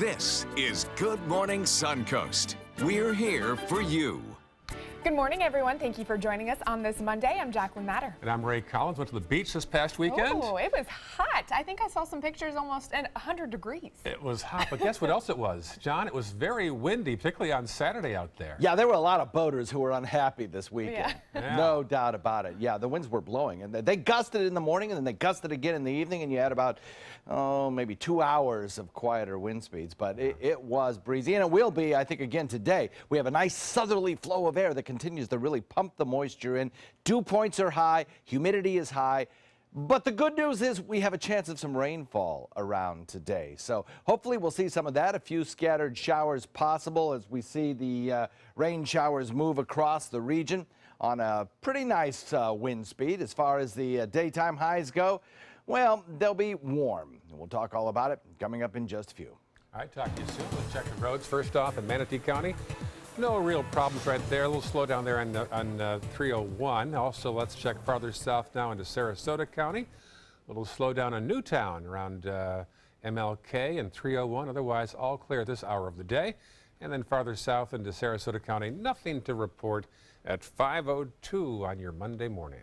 This is Good Morning Suncoast. We're here for you. Good morning, everyone. Thank you for joining us on this Monday. I'm Jacqueline Matter. And I'm Ray Collins. Went to the beach this past weekend. Oh, it was hot. I think I saw some pictures almost at 100 degrees. It was hot, but guess what else it was, John? It was very windy, particularly on Saturday out there. Yeah, there were a lot of boaters who were unhappy this weekend. Yeah. No doubt about it. Yeah, the winds were blowing, and they gusted in the morning, and then they gusted again in the evening, and you had about, maybe 2 hours of quieter wind speeds, but it was breezy, and it will be, I think, again today. We have a nice southerly flow of air that continues to really pump the moisture in. Dew points are high, humidity is high, but the good news is we have a chance of some rainfall around today. So hopefully we'll see some of that, a few scattered showers possible as we see the rain showers move across the region on a pretty nice wind speed. As far as the daytime highs go, well, they'll be warm. We'll talk all about it coming up in just a few. All right, talk to you soon. Let's check the roads. First off, in Manatee County, no real problems right there. A little slowdown there on 301. Also, let's check farther south now into Sarasota County. A little slowdown in Newtown around MLK and 301. Otherwise, all clear this hour of the day. And then farther south into Sarasota County, nothing to report at 5:02 on your Monday morning.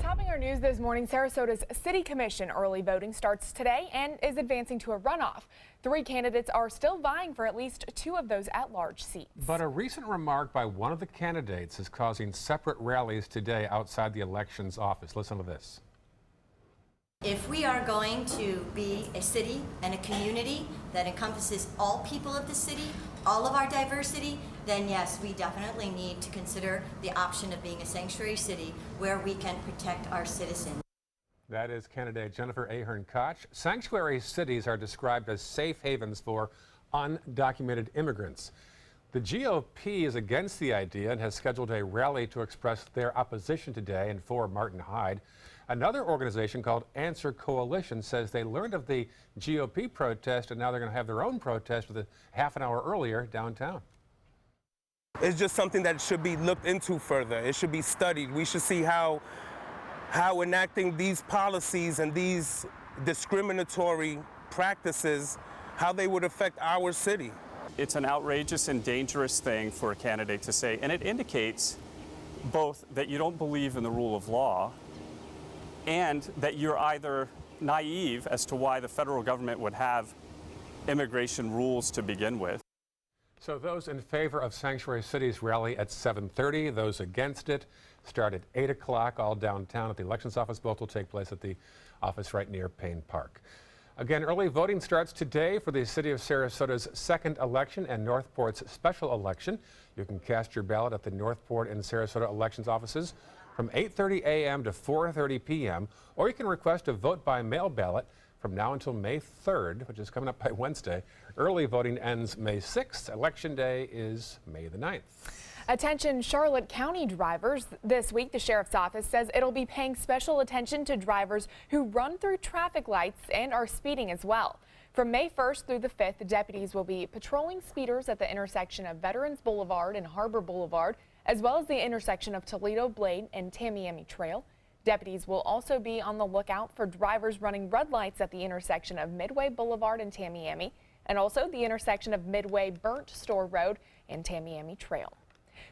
Topping our news this morning, Sarasota's City Commission early voting starts today and is advancing to a runoff. 3 candidates are still vying for at least 2 of those at-large seats. But a recent remark by one of the candidates is causing separate rallies today outside the elections office. Listen to this. If we are going to be a city and a community that encompasses all people of the city, all of our diversity, then yes, we definitely need to consider the option of being a sanctuary city where we can protect our citizens. That is candidate Jennifer Ahern Koch. Sanctuary cities are described as safe havens for undocumented immigrants. The GOP is against the idea and has scheduled a rally to express their opposition today and for Martin Hyde. Another organization called Answer Coalition says they learned of the GOP protest and now they're going to have their own protest with a half an hour earlier downtown. It's just something that should be looked into further. It should be studied. We should see how enacting these policies and these discriminatory practices, how they would affect our city. It's an outrageous and dangerous thing for a candidate to say, and it indicates both that you don't believe in the rule of law and that you're either naive as to why the federal government would have immigration rules to begin with. So those in favor of sanctuary cities rally at 7:30. Those against it start at 8 o'clock, all downtown at the elections office. Both will take place at the office right near Payne Park. Again, early voting starts today for the City of Sarasota's second election and Northport's special election. You can cast your ballot at the Northport and Sarasota elections offices from 8:30 a.m. to 4:30 p.m., or you can request a vote by mail ballot from now until May 3rd, which is coming up by Wednesday. Early voting ends May 6th. Election day is May the 9th. Attention Charlotte County drivers. This week, the Sheriff's Office says it'll be paying special attention to drivers who run through traffic lights and are speeding as well. From May 1st through the 5th, deputies will be patrolling speeders at the intersection of Veterans Boulevard and Harbor Boulevard, as well as the intersection of Toledo Blade and Tamiami Trail. Deputies will also be on the lookout for drivers running red lights at the intersection of Midway Boulevard and Tamiami, and also the intersection of Midway Burnt Store Road and Tamiami Trail.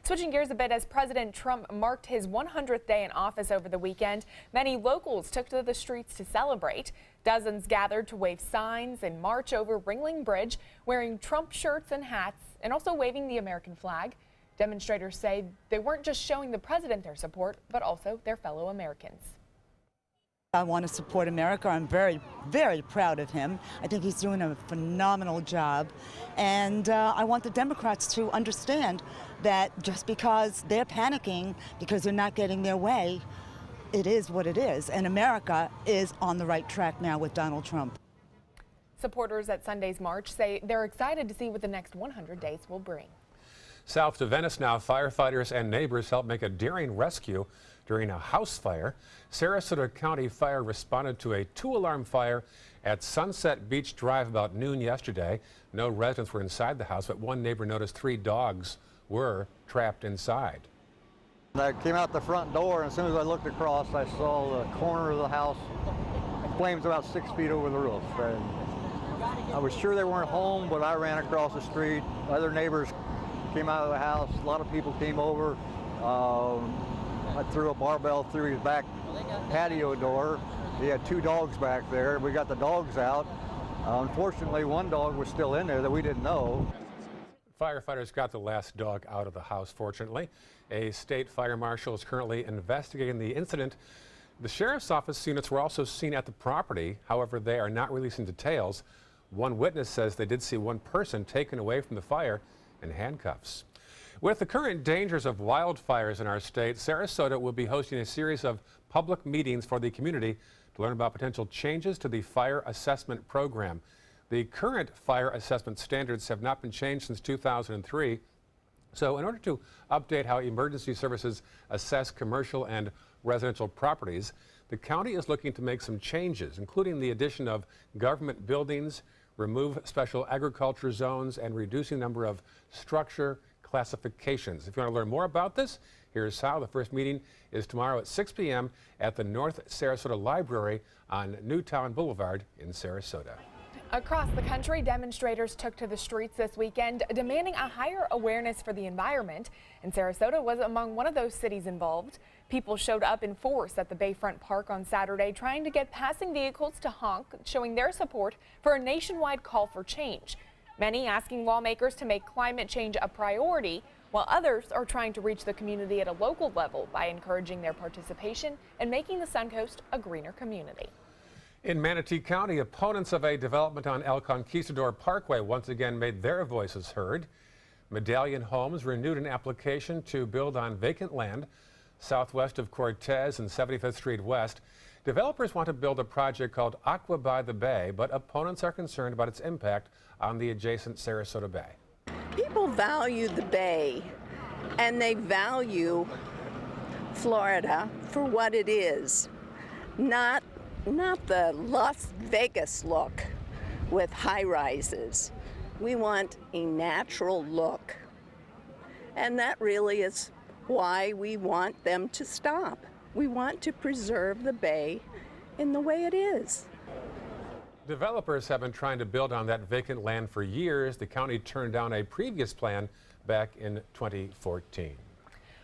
Switching gears a bit, as President Trump marked his 100th day in office over the weekend, many locals took to the streets to celebrate. Dozens gathered to wave signs and march over Ringling Bridge, wearing Trump shirts and hats, and also waving the American flag. Demonstrators say they weren't just showing the president their support, but also their fellow Americans. I want to support America. I'm very, very proud of him. I think he's doing a phenomenal job. And I want the Democrats to understand that just because they're panicking because they're not getting their way, it is what it is. And America is on the right track now with Donald Trump. Supporters at Sunday's march say they're excited to see what the next 100 days will bring. South to Venice now, firefighters and neighbors helped make a daring rescue during a house fire. Sarasota County Fire responded to a 2-alarm fire at Sunset Beach Drive about noon yesterday. No residents were inside the house, but one neighbor noticed 3 dogs were trapped inside. I came out the front door, and as soon as I looked across, I saw the corner of the house, flames about 6 feet over the roof. And I was sure they weren't home, but I ran across the street. Other neighbors came out of the house. A lot of people came over. I threw a barbell through his back patio door. He had 2 dogs back there. We got the dogs out. Unfortunately, 1 dog was still in there that we didn't know. Firefighters got the last dog out of the house, fortunately. A state fire marshal is currently investigating the incident. The sheriff's office units were also seen at the property. However, they are not releasing details. One witness says they did see one person taken away from the fire in handcuffs. With the current dangers of wildfires in our state, Sarasota will be hosting a series of public meetings for the community to learn about potential changes to the fire assessment program. The current fire assessment standards have not been changed since 2003. So in order to update how emergency services assess commercial and residential properties, the county is looking to make some changes, including the addition of government buildings, remove special agriculture zones, and reducing the number of structure classifications. If you want to learn more about this, here's how. The first meeting is tomorrow at 6 p.m. at the North Sarasota Library on Newtown Boulevard in Sarasota. Across the country, demonstrators took to the streets this weekend demanding a higher awareness for the environment, and Sarasota was among one of those cities involved. People showed up in force at the Bayfront Park on Saturday trying to get passing vehicles to honk, showing their support for a nationwide call for change. Many asking lawmakers to make climate change a priority, while others are trying to reach the community at a local level by encouraging their participation and making the Suncoast a greener community. In Manatee County, opponents of a development on El Conquistador Parkway once again made their voices heard. Medallion Homes renewed an application to build on vacant land southwest of Cortez and 75th Street West. Developers want to build a project called Aqua by the Bay, but opponents are concerned about its impact on the adjacent Sarasota Bay. People value the Bay, and they value Florida for what it is, not the Las Vegas look with high-rises. We want a natural look, and that really is why we want them to stop. We want to preserve the Bay in the way it is. Developers have been trying to build on that vacant land for years. The county turned down a previous plan back in 2014.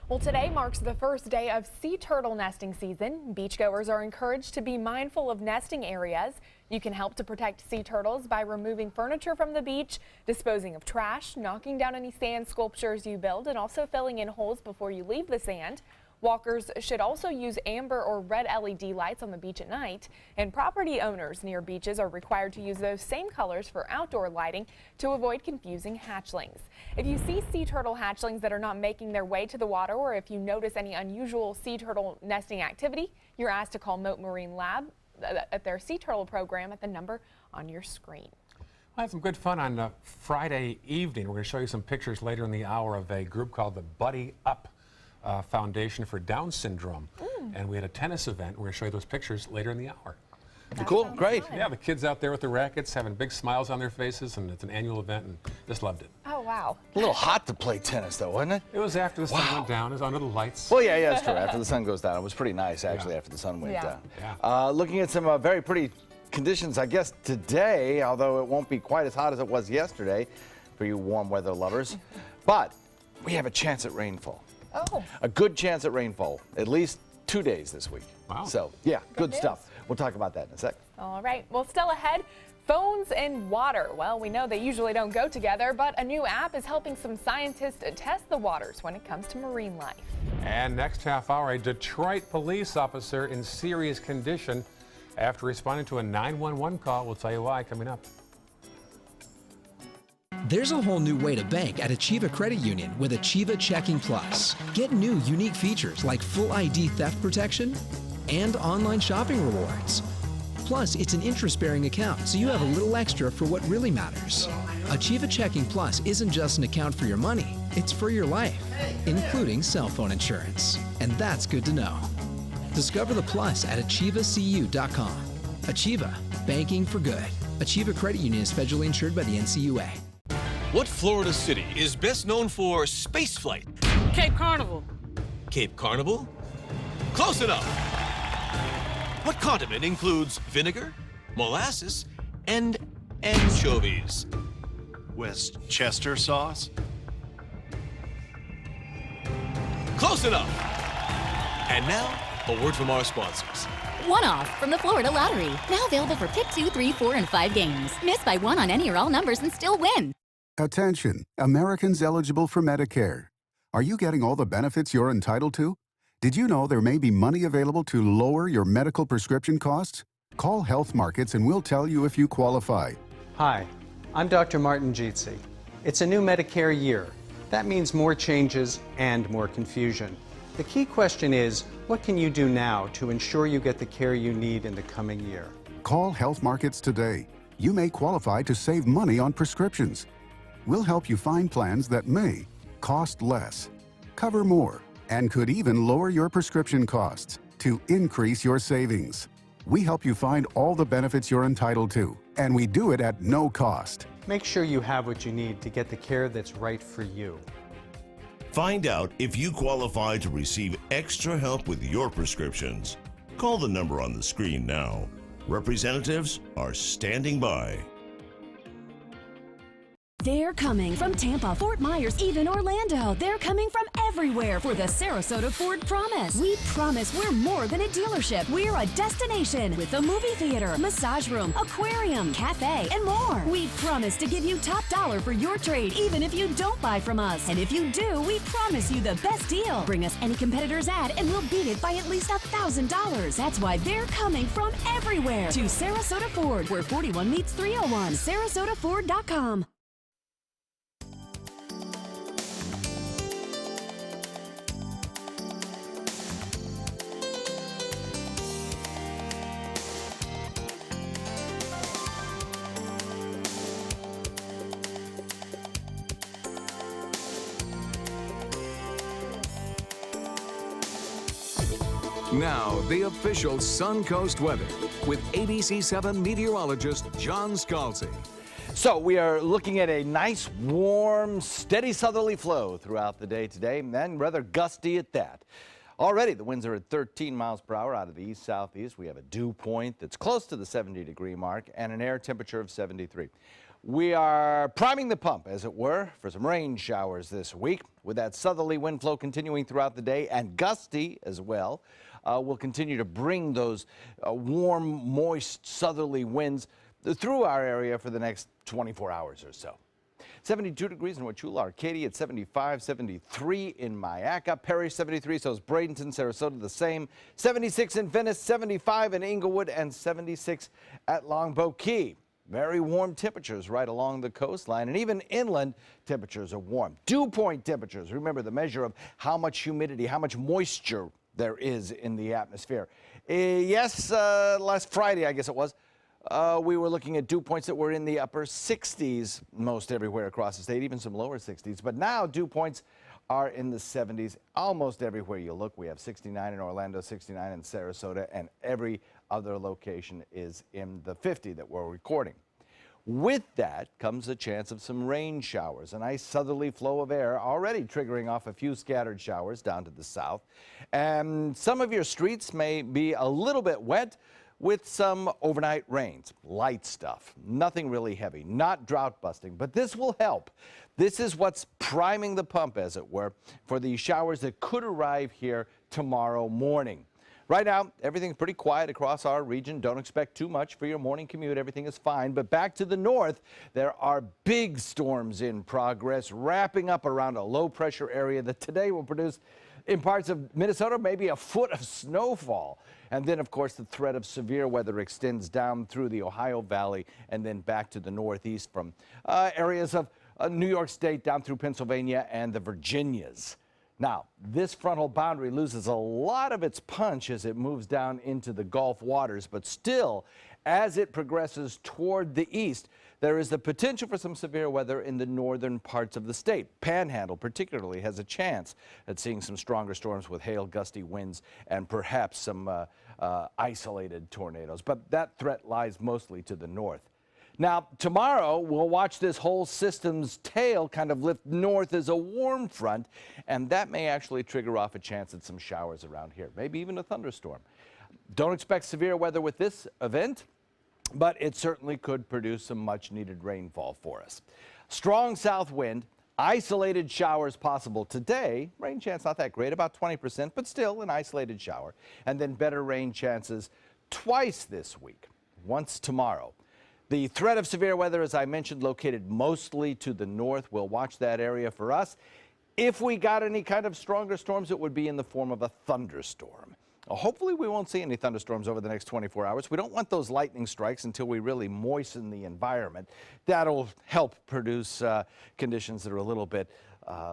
Well, today marks the first day of sea turtle nesting season. Beachgoers are encouraged to be mindful of nesting areas. You can help to protect sea turtles by removing furniture from the beach, disposing of trash, knocking down any sand sculptures you build, and also filling in holes before you leave the sand. Walkers should also use amber or red LED lights on the beach at night, and property owners near beaches are required to use those same colors for outdoor lighting to avoid confusing hatchlings. If you see sea turtle hatchlings that are not making their way to the water, or if you notice any unusual sea turtle nesting activity, you're asked to call Moat Marine Lab at their sea turtle program at the number on your screen. I had some good fun on Friday evening. We're going to show you some pictures later in the hour of a group called the Buddy Up Foundation for Down Syndrome. And we had a tennis event. We're going to show you those pictures later in the hour. Cool, great. Fun. Yeah, the kids out there with the rackets having big smiles on their faces, and it's an annual event, and just loved it. Oh, wow. A little hot to play tennis, though, wasn't it? It was after the sun went down. It was under the lights. Well, yeah, that's true. After the sun goes down, it was pretty nice, actually, after the sun went down. Yeah. Looking at some very pretty conditions, I guess, today, although it won't be quite as hot as it was yesterday for you warm weather lovers. But we have a chance at rainfall. Oh. A good chance at rainfall, at least 2 days this week. Wow. So, yeah, good news. stuff. We'll talk about that in a sec. All right. Well, still ahead, phones and water. Well, we know they usually don't go together, but a new app is helping some scientists test the waters when it comes to marine life. And next half hour, a Detroit police officer in serious condition after responding to a 911 call. We'll tell you why coming up. There's a whole new way to bank at Achieva Credit Union with Achieva Checking Plus. Get new unique features like full ID theft protection and online shopping rewards. Plus, it's an interest-bearing account, so you have a little extra for what really matters. Achieva Checking Plus isn't just an account for your money, it's for your life, including cell phone insurance. And that's good to know. Discover the plus at achievacu.com. Achieva, banking for good. Achieva Credit Union is federally insured by the NCUA. What Florida city is best known for spaceflight? Cape Carnival. Cape Carnival? Close enough! What condiment includes vinegar, molasses, and anchovies. Westchester sauce? Close enough. And now, a word from our sponsors. One-off from the Florida Lottery. Now available for pick 2, 3, 4, and 5 games. Miss by one on any or all numbers and still win. Attention, Americans eligible for Medicare. Are you getting all the benefits you're entitled to? Did you know there may be money available to lower your medical prescription costs? Call Health Markets and we'll tell you if you qualify. Hi, I'm Dr. Martin Jeetsi. It's a new Medicare year. That means more changes and more confusion. The key question is, what can you do now to ensure you get the care you need in the coming year? Call Health Markets today. You may qualify to save money on prescriptions. We'll help you find plans that may cost less, cover more, and could even lower your prescription costs to increase your savings. We help you find all the benefits you're entitled to, and we do it at no cost. Make sure you have what you need to get the care that's right for you. Find out if you qualify to receive extra help with your prescriptions. Call the number on the screen now. Representatives are standing by. They're coming from Tampa, Fort Myers, even Orlando. They're coming from everywhere for the Sarasota Ford Promise. We promise we're more than a dealership. We're a destination with a movie theater, massage room, aquarium, cafe, and more. We promise to give you top dollar for your trade, even if you don't buy from us. And if you do, we promise you the best deal. Bring us any competitor's ad and we'll beat it by at least $1,000. That's why they're coming from everywhere to Sarasota Ford, where 41 meets 301. SarasotaFord.com. Now, the official Suncoast weather with ABC7 meteorologist John Scalzi. So we are looking at a nice, warm, steady southerly flow throughout the day today, and rather gusty at that. Already, the winds are at 13 miles per hour out of the east-southeast. We have a dew point that's close to the 70-degree mark and an air temperature of 73. We are priming the pump, as it were, for some rain showers this week, with that southerly wind flow continuing throughout the day and gusty as well. We'll continue to bring those warm, moist, southerly winds through our area for the next 24 hours or so. 72 degrees in Wauchula, Arcadia at 75, 73 in Mayaca, Perry 73, so is Bradenton, Sarasota the same, 76 in Venice, 75 in Inglewood, and 76 at Longboat Key. Very warm temperatures right along the coastline, and even inland temperatures are warm. Dew point temperatures, remember the measure of how much humidity, how much moisture there is in the atmosphere. Yes, last Friday, I guess it was, we were looking at dew points that were in the upper 60s most everywhere across the state, even some lower 60s. But now dew points are in the 70s almost everywhere you look. We have 69 in Orlando, 69 in Sarasota, and every other location is in the 50 that we're recording. With that comes a chance of some rain showers, a nice southerly flow of air already triggering off a few scattered showers down to the south. And some of your streets may be a little bit wet with some overnight rains, light stuff, nothing really heavy, not drought busting, but this will help. This is what's priming the pump, as it were, for the showers that could arrive here tomorrow morning. Right now, everything's pretty quiet across our region. Don't expect too much for your morning commute. Everything is fine. But back to the north, there are big storms in progress, wrapping up around a low-pressure area that today will produce, in parts of Minnesota, maybe a foot of snowfall. And then, of course, the threat of severe weather extends down through the Ohio Valley and then back to the northeast from areas of New York State down through Pennsylvania and the Virginias. Now, this frontal boundary loses a lot of its punch as it moves down into the Gulf waters, but still, as it progresses toward the east, there is the potential for some severe weather in the northern parts of the state. Panhandle particularly has a chance at seeing some stronger storms with hail, gusty winds, and perhaps some isolated tornadoes. But that threat lies mostly to the north. Now, tomorrow, we'll watch this whole system's tail kind of lift north as a warm front, and that may actually trigger off a chance at some showers around here, maybe even a thunderstorm. Don't expect severe weather with this event. but it certainly could produce some much-needed rainfall for us. Strong south wind, isolated showers possible today. Rain chance not that great, about 20%, but still an isolated shower. And then better rain chances twice this week, once tomorrow. The threat of severe weather, as I mentioned, located mostly to the north. We'll watch that area for us. If we got any kind of stronger storms, it would be in the form of a thunderstorm. Hopefully we won't see any thunderstorms over the next 24 hours. We don't want those lightning strikes until we really moisten the environment. That'll help produce conditions that are a little bit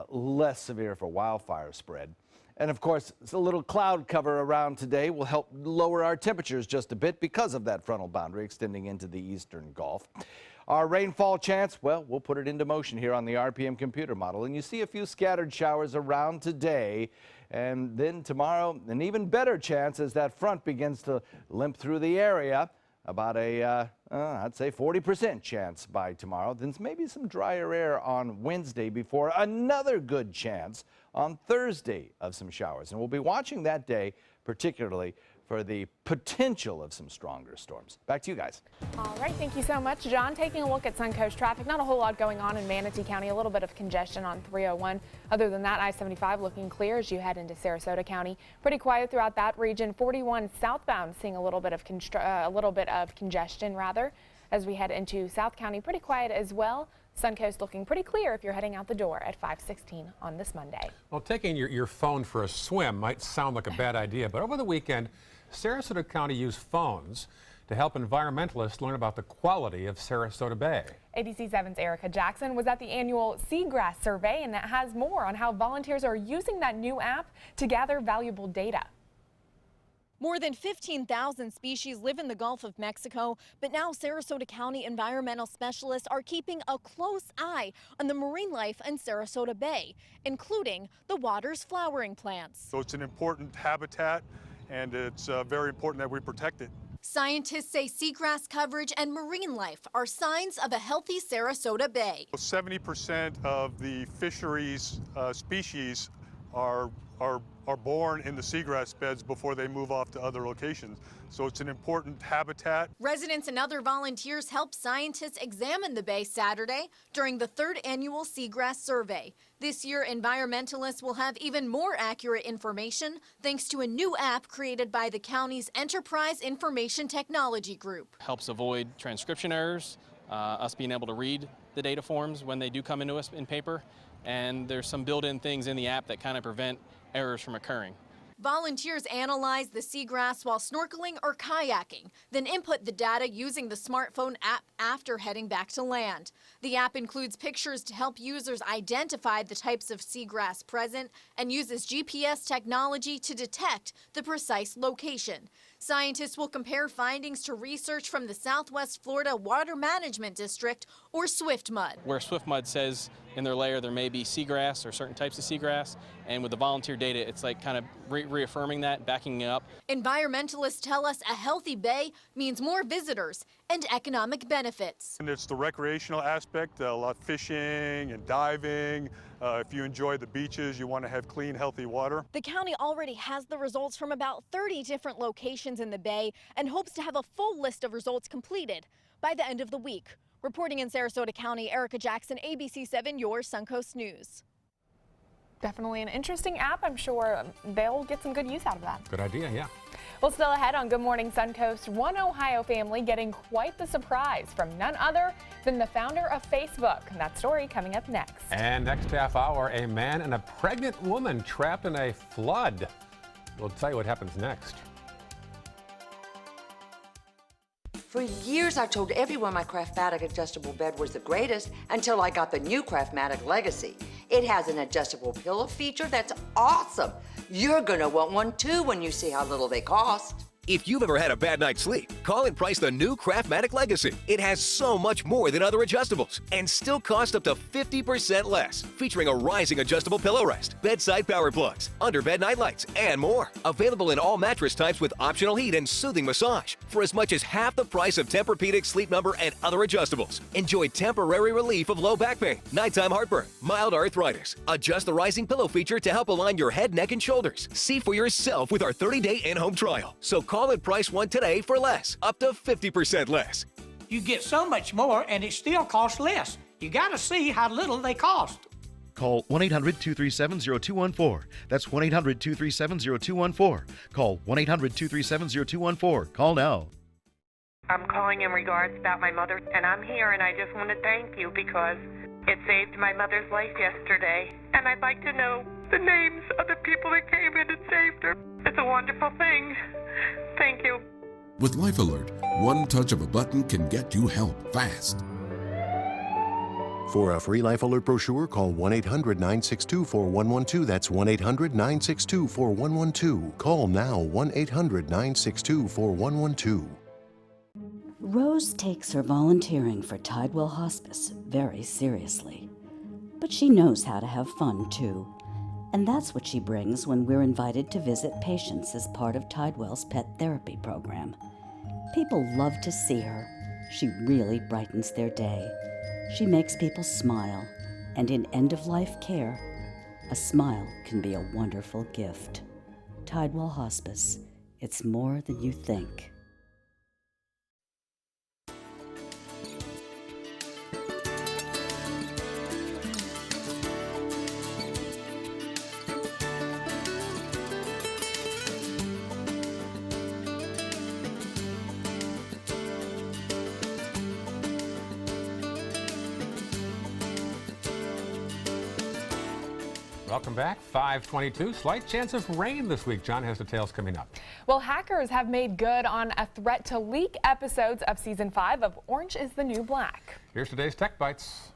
less severe for wildfire spread. And of course, a little cloud cover around today will help lower our temperatures just a bit because of that frontal boundary extending into the eastern Gulf. Our rainfall chance, well, we'll put it into motion here on the RPM computer model. And you see a few scattered showers around today. And then tomorrow, an even better chance as that front begins to limp through the area. About a, I'd say 40% chance by tomorrow. Then maybe some drier air on Wednesday before another good chance on Thursday of some showers. And we'll be watching that day, particularly for the potential of some stronger storms. Back to you guys. All right, thank you so much, John. Taking a look at Suncoast traffic, not a whole lot going on in Manatee County, a little bit of congestion on 301. Other than that, I-75 looking clear as you head into Sarasota County. Pretty quiet throughout that region. 41 southbound seeing a little bit of congestion as we head into South County. Pretty quiet as well. Suncoast looking pretty clear if you're heading out the door at 5:16 on this Monday. Well, taking your phone for a swim might sound like a bad idea, but over the weekend, Sarasota County used phones to help environmentalists learn about the quality of Sarasota Bay. ABC 7's Erica Jackson was at the annual Seagrass Survey, and that has more on how volunteers are using that new app to gather valuable data. More than 15,000 species live in the Gulf of Mexico, but now Sarasota County environmental specialists are keeping a close eye on the marine life in Sarasota Bay, including the water's flowering plants. So it's an important habitat, and it's very important that we protect it. Scientists say seagrass coverage and marine life are signs of a healthy Sarasota Bay. 70% of the fisheries species are born in the seagrass beds before they move off to other locations. So it's an important habitat. Residents and other volunteers helped scientists examine the bay Saturday during the 3rd annual Seagrass Survey. This year, environmentalists will have even more accurate information thanks to a new app created by the county's Enterprise Information Technology Group. Helps avoid transcription errors, us being able to read the data forms when they do come into us in paper, and there's some built-in things in the app that kind of prevent errors from occurring. Volunteers analyze the seagrass while snorkeling or kayaking, then input the data using the smartphone app after heading back to land. The app includes pictures to help users identify the types of seagrass present and uses GPS technology to detect the precise location. Scientists will compare findings to research from the Southwest Florida Water Management District, or SwiftMud. Where SwiftMud says in their layer there may be seagrass or certain types of seagrass, and with the volunteer data, it's like kind of reaffirming that, backing it up. Environmentalists tell us a healthy bay means more visitors and economic benefits. And it's the recreational aspect, a lot of fishing and diving. If you enjoy the beaches, you want to have clean, healthy water. The county already has the results from about 30 different locations in the bay and hopes to have a full list of results completed by the end of the week. Reporting in Sarasota County, Erica Jackson, ABC 7, your Suncoast News. Definitely an interesting app. I'm sure they'll get some good use out of that. Good idea, yeah. Well, still ahead on Good Morning Suncoast, one Ohio family getting quite the surprise from none other than the founder of Facebook. And that story coming up next. And next half hour, a man and a pregnant woman trapped in a flood. We'll tell you what happens next. For years, I told everyone my Craftmatic adjustable bed was the greatest until I got the new Craftmatic Legacy. It has an adjustable pillow feature that's awesome. You're gonna want one too when you see how little they cost. If you've ever had a bad night's sleep, call and price the new Craftmatic Legacy. It has so much more than other adjustables and still costs up to 50% less, featuring a rising adjustable pillow rest, bedside power plugs, underbed night lights, and more. Available in all mattress types with optional heat and soothing massage for as much as half the price of Tempur-Pedic, Sleep Number, and other adjustables. Enjoy temporary relief of low back pain, nighttime heartburn, mild arthritis. Adjust the rising pillow feature to help align your head, neck, and shoulders. See for yourself with our 30-day in-home trial. So Call and price one today for less, up to 50% less. You get so much more and it still costs less. You gotta see how little they cost. Call 1-800-237-0214. That's 1-800-237-0214. Call 1-800-237-0214. Call now. I'm calling in regards about my mother, and I'm here, and I just want to thank you because it saved my mother's life yesterday. And I'd like to know the names of the people that came in and saved her. It's a wonderful thing. Thank you. With Life Alert, one touch of a button can get you help fast. For a free Life Alert brochure, call 1-800-962-4112. That's 1-800-962-4112. Call now, 1-800-962-4112. Rose takes her volunteering for Tidewell Hospice very seriously. But she knows how to have fun, too. And that's what she brings when we're invited to visit patients as part of Tidewell's pet therapy program. People love to see her. She really brightens their day. She makes people smile, and in end-of-life care, a smile can be a wonderful gift. Tidewell Hospice. It's more than you think. Welcome back. 5:22. Slight chance of rain this week. John has details coming up. Well, hackers have made good on a threat to leak episodes of Season 5 of Orange is the New Black. Here's today's Tech Bites.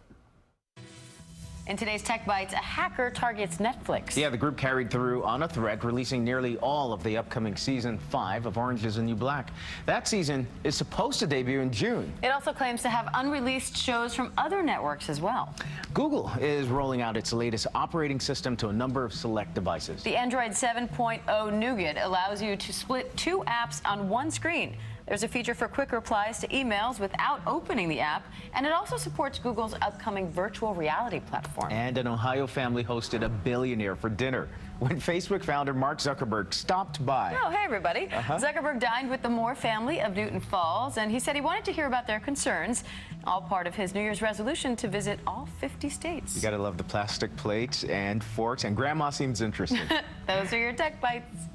In today's Tech Bites, a hacker targets Netflix. Yeah, the group carried through on a threat, releasing nearly all of the upcoming Season 5 of Orange is the New Black. That season is supposed to debut in June. It also claims to have unreleased shows from other networks as well. Google is rolling out its latest operating system to a number of select devices. The Android 7.0 Nougat allows you to split two apps on one screen. There's a feature for quick replies to emails without opening the app, and it also supports Google's upcoming virtual reality platform. And an Ohio family hosted a billionaire for dinner when Facebook founder Mark Zuckerberg stopped by. Oh, hey, everybody. Zuckerberg dined with the Moore family of Newton Falls, and he said he wanted to hear about their concerns, all part of his New Year's resolution to visit all 50 states. You gotta love the plastic plates and forks, and Grandma seems interested. Those are your Tech Bites.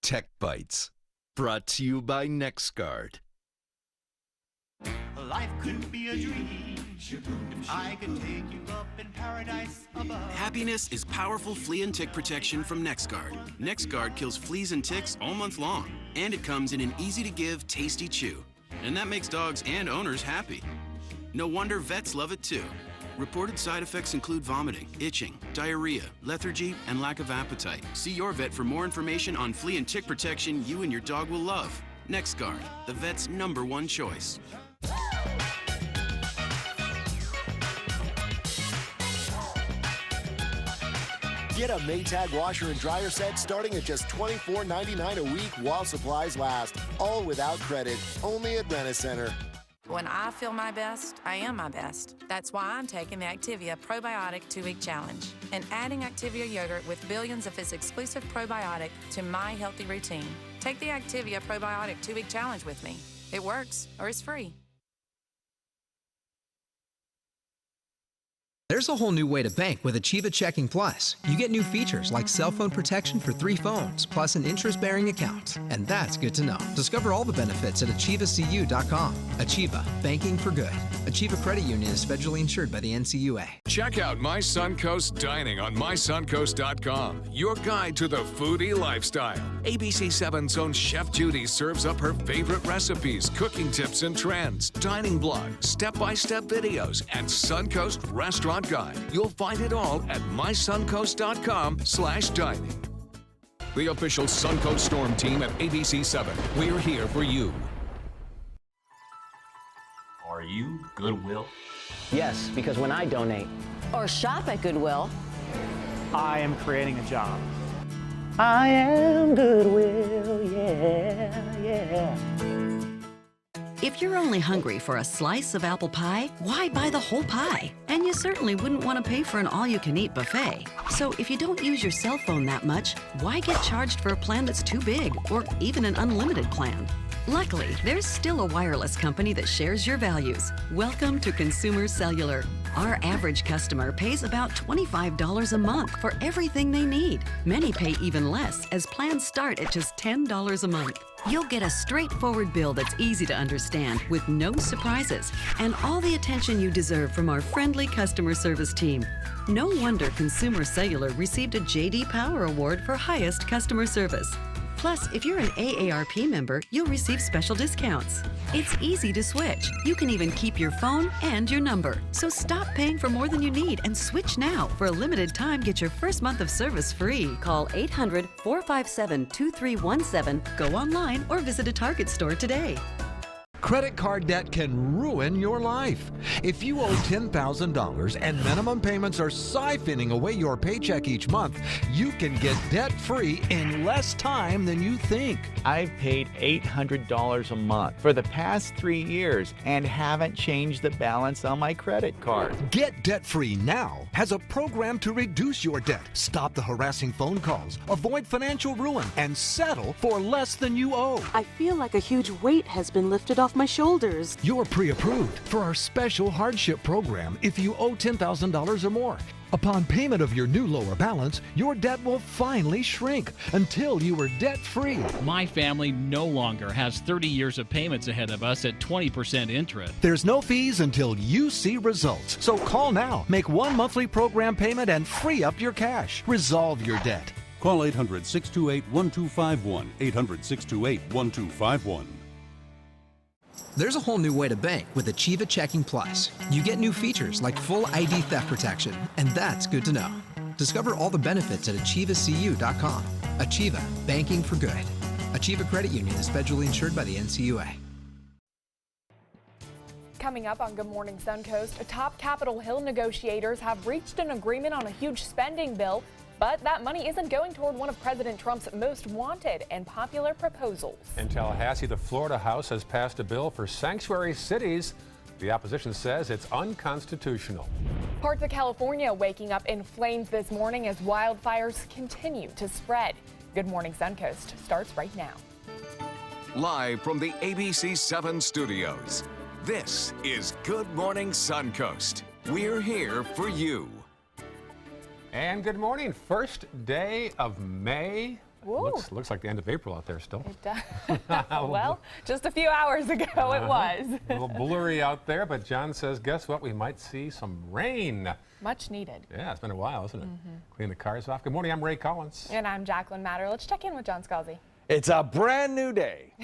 Tech Bites, brought to you by NextGuard. Life could be a dream if I could take you up in paradise above. Happiness is powerful flea and tick protection from NextGuard. NextGuard kills fleas and ticks all month long, and it comes in an easy-to-give, tasty chew. And that makes dogs and owners happy. No wonder vets love it too. Reported side effects include vomiting, itching, diarrhea, lethargy, and lack of appetite. See your vet for more information on flea and tick protection you and your dog will love. NextGuard, the vet's #1 choice. Get a Maytag washer and dryer set starting at just $24.99 a week while supplies last. All without credit, only at Rent-A-Center. When I feel my best, I am my best. That's why I'm taking the Activia Probiotic 2-Week Challenge and adding Activia yogurt with billions of its exclusive probiotic to my healthy routine. Take the Activia Probiotic 2-Week Challenge with me. It works, or it's free. There's a whole new way to bank with Achieva Checking Plus. You get new features like cell phone protection for 3 phones, plus an interest-bearing account. And that's good to know. Discover all the benefits at AchievaCU.com. Achieva, banking for good. Achieva Credit Union is federally insured by the NCUA. Check out My Suncoast Dining on MySuncoast.com, your guide to the foodie lifestyle. ABC 7's own Chef Judy serves up her favorite recipes, cooking tips and trends, dining blogs, step-by-step videos, and Suncoast Restaurant Guide. You'll find it all at mysuncoast.com/dining. The official Suncoast Storm team at ABC 7. We're here for you. Are you Goodwill? Yes, because when I donate or shop at Goodwill, I am creating a job. I am Goodwill, yeah, yeah. If you're only hungry for a slice of apple pie, why buy the whole pie? And you certainly wouldn't want to pay for an all-you-can-eat buffet. So if you don't use your cell phone that much, why get charged for a plan that's too big or even an unlimited plan? Luckily, there's still a wireless company that shares your values. Welcome to Consumer Cellular. Our average customer pays about $25 a month for everything they need. Many pay even less, as plans start at just $10 a month. You'll get a straightforward bill that's easy to understand with no surprises and all the attention you deserve from our friendly customer service team. No wonder Consumer Cellular received a J.D. Power Award for highest customer service. Plus, if you're an AARP member, you'll receive special discounts. It's easy to switch. You can even keep your phone and your number. So stop paying for more than you need and switch now. For a limited time, get your first month of service free. Call 800-457-2317, go online, or visit a Target store today. Credit card debt can ruin your life. If you owe $10,000 and minimum payments are siphoning away your paycheck each month, you can get debt-free in less time than you think. I've paid $800 a month for the past 3 years and haven't changed the balance on my credit card. Get debt-free now has a program to reduce your debt, stop the harassing phone calls, avoid financial ruin, and settle for less than you owe. I feel like a huge weight has been lifted off my shoulders. You're pre-approved for our special hardship program if you owe $10,000 or more. Upon payment of your new lower balance, your debt will finally shrink until you are debt-free. My family no longer has 30 years of payments ahead of us at 20% interest. There's no fees until you see results. So call now, make one monthly program payment, and free up your cash. Resolve your debt. Call 800-628-1251, 800-628-1251. There's a whole new way to bank with Achieva Checking Plus. You get new features like full ID theft protection, and that's good to know. Discover all the benefits at achievacu.com. Achieva, banking for good. Achieva Credit Union is federally insured by the NCUA. Coming up on Good Morning Suncoast, top Capitol Hill negotiators have reached an agreement on a huge spending bill. But that money isn't going toward one of President Trump's most wanted and popular proposals. In Tallahassee, the Florida House has passed a bill for sanctuary cities. The opposition says it's unconstitutional. Parts of California waking up in flames this morning as wildfires continue to spread. Good Morning Suncoast starts right now. Live from the ABC 7 studios, this is Good Morning Suncoast. We're here for you. And good morning. First day of May. Looks like the end of April out there still. It does. Well, just a few hours ago it was. A little blurry out there, but John says, guess what? We might see some rain. Much needed. Yeah, it's been a while, isn't it? Clean the cars off. Good morning, I'm Ray Collins. And I'm Jacqueline Matter. Let's check in with John Scalzi. It's a brand new day.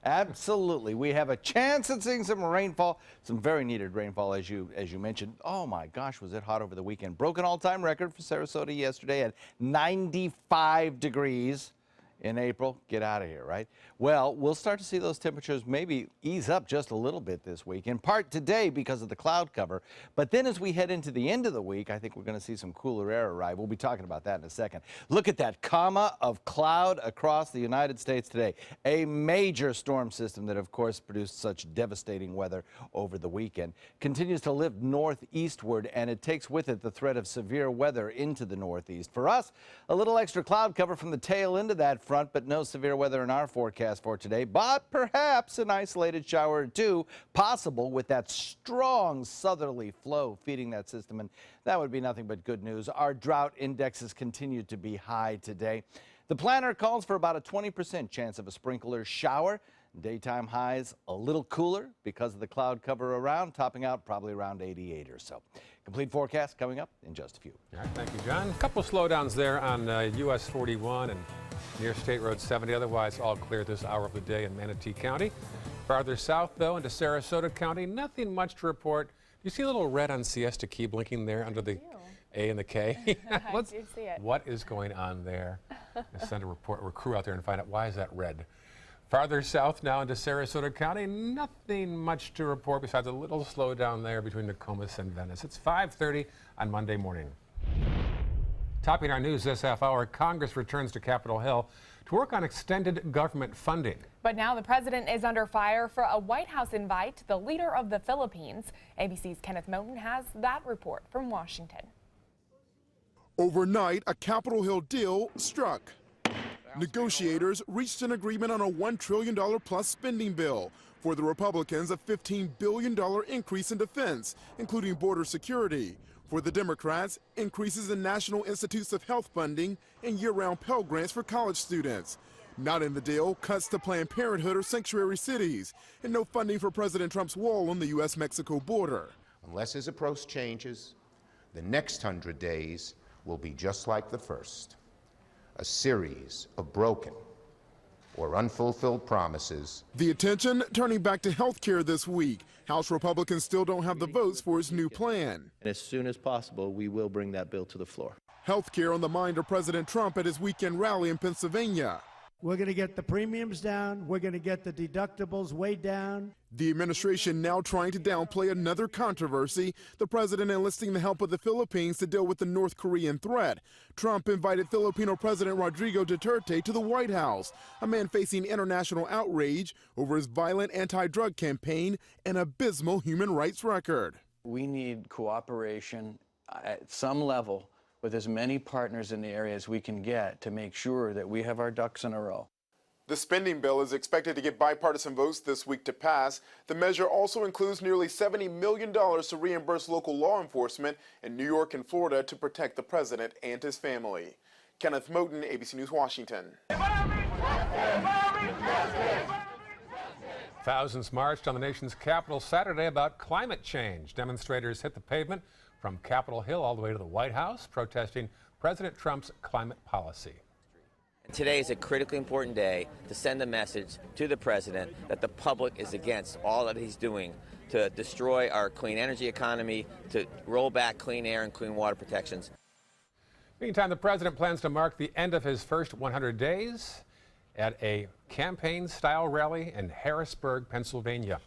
Absolutely. We have a chance at seeing some rainfall, some very needed rainfall, as you mentioned. Oh my gosh, was it hot over the weekend. Broke an all-time record for Sarasota yesterday at 95 degrees in April. Get out of here, right? Well, we'll start to see those temperatures maybe ease up just a little bit this week, in part today because of the cloud cover. But then as we head into the end of the week, I think we're going to see some cooler air arrive. We'll be talking about that in a second. Look at that comma of cloud across the United States today. A major storm system that, of course, produced such devastating weather over the weekend continues to live northeastward, and it takes with it the threat of severe weather into the northeast. For us, a little extra cloud cover from the tail end of that front, but no severe weather in our forecast for today, but perhaps an isolated shower or two possible with that strong southerly flow feeding that system, and that would be nothing but good news. Our drought indexes continue to be high today. The planner calls for about a 20% chance of a sprinkler shower. Daytime highs a little cooler because of the cloud cover around, topping out probably around 88 or so. Complete forecast coming up in just a few. All right, thank you, John. A couple slowdowns there on US 41 and near State Road 70. Otherwise, all clear this hour of the day in Manatee County. Farther south, though, into Sarasota County, nothing much to report. Do you see a little red on Siesta Key blinking there under the A and the K? I do see it. What is going on there? Let's send a crew out there and find out why is that red. Farther south now into Sarasota County, nothing much to report besides a little slowdown there between Nokomis and Venice. It's 5:30 on Monday morning. Topping our news this half hour, Congress returns to Capitol Hill to work on extended government funding. But now the president is under fire for a White House invite to the leader of the Philippines. ABC's Kenneth Moten has that report from Washington. Overnight, a Capitol Hill deal struck. Negotiators reached an agreement on a $1 trillion plus spending bill. For the Republicans, a $15 billion increase in defense, including border security. For the Democrats, increases in National Institutes of Health funding and year-round Pell Grants for college students. Not in the deal, cuts to Planned Parenthood or sanctuary cities, and no funding for President Trump's wall on the U.S.-Mexico border. Unless his approach changes, the next 100 days will be just like the first, a series of broken or unfulfilled promises. The attention turning back to health care this week. House Republicans still don't have the votes for his new plan. And as soon as possible, we will bring that bill to the floor. Health care on the mind of President Trump at his weekend rally in Pennsylvania. We're going to get the premiums down. We're going to get the deductibles way down. The administration now trying to downplay another controversy, the president enlisting the help of the Philippines to deal with the North Korean threat. Trump invited Filipino President Rodrigo Duterte to the White House, a man facing international outrage over his violent anti-drug campaign and abysmal human rights record. We need cooperation at some level with as many partners in the area as we can get to make sure that we have our ducks in a row. The spending bill is expected to get bipartisan votes this week to pass. The measure also includes nearly $70 million to reimburse local law enforcement in New York and Florida to protect the president and his family. Kenneth Moten, ABC News, Washington. Thousands marched on the nation's capital Saturday about climate change. Demonstrators hit the pavement from Capitol Hill all the way to the White House, protesting President Trump's climate policy. Today is a critically important day to send a message to the president that the public is against all that he's doing to destroy our clean energy economy, to roll back clean air and clean water protections. Meantime, the president plans to mark the end of his first 100 days at a campaign-style rally in Harrisburg, Pennsylvania.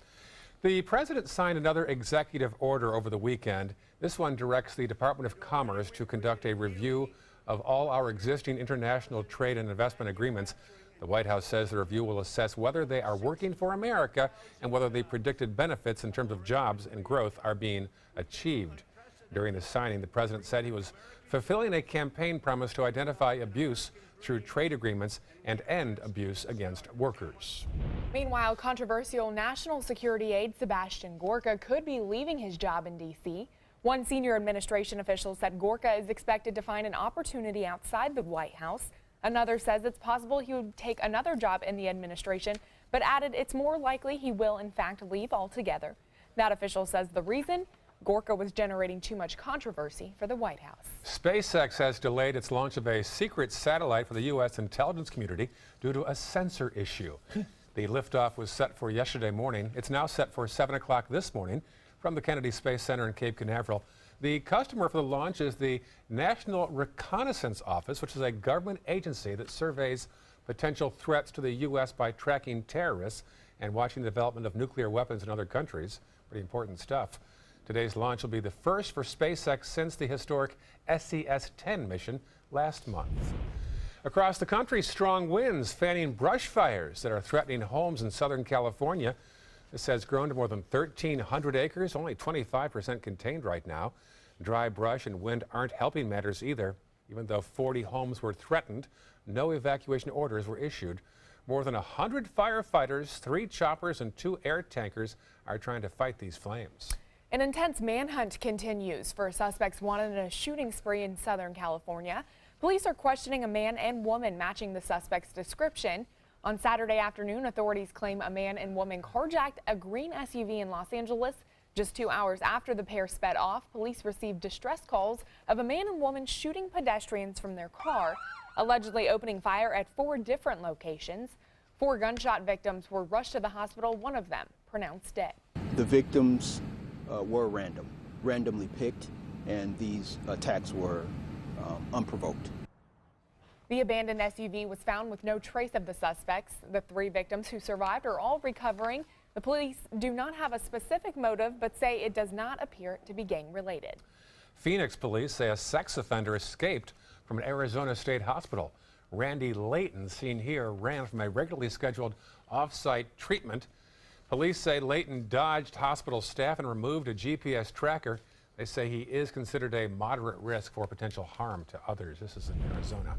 The president signed another executive order over the weekend. This one directs the Department of Commerce to conduct a review of all our existing international trade and investment agreements. The White House says the review will assess whether they are working for America and whether the predicted benefits in terms of jobs and growth are being achieved. During the signing, the president said he was fulfilling a campaign promise to identify abuse through trade agreements and end abuse against workers. Meanwhile, controversial national security aide Sebastian Gorka could be leaving his job in D.C. One senior administration official said Gorka is expected to find an opportunity outside the White House. Another says it's possible he would take another job in the administration, but added it's more likely he will in fact leave altogether. That official says the reason? Gorka was generating too much controversy for the White House. SpaceX has delayed its launch of a secret satellite for the U.S. intelligence community due to a sensor issue. The liftoff was set for yesterday morning. It's now set for 7 o'clock this morning from the Kennedy Space Center in Cape Canaveral. The customer for the launch is the National Reconnaissance Office, which is a government agency that surveys potential threats to the U.S. by tracking terrorists and watching the development of nuclear weapons in other countries. Pretty important stuff. Today's launch will be the first for SpaceX since the historic SES-10 mission last month. Across the country, strong winds fanning brush fires that are threatening homes in Southern California. This has grown to more than 1,300 acres, only 25% contained right now. Dry brush and wind aren't helping matters either. Even though 40 homes were threatened, no evacuation orders were issued. More than 100 firefighters, 3 choppers, and 2 air tankers are trying to fight these flames. An intense manhunt continues for suspects wanted in a shooting spree in Southern California. Police are questioning a man and woman matching the suspect's description. On Saturday afternoon, authorities claim a man and woman carjacked a green SUV in Los Angeles. Just 2 hours after the pair sped off, police received distress calls of a man and woman shooting pedestrians from their car, allegedly opening fire at 4 different locations. 4 gunshot victims were rushed to the hospital, one of them pronounced dead. The victims were randomly picked, and these attacks were unprovoked. The abandoned SUV was found with no trace of the suspects. The 3 victims who survived are all recovering. The police do not have a specific motive, but say it does not appear to be gang-related. Phoenix police say a sex offender escaped from an Arizona state hospital. Randy Layton, seen here, ran from a regularly scheduled off-site treatment. Police say Layton dodged hospital staff and removed a GPS tracker. They say he is considered a moderate risk for potential harm to others. This is in Arizona.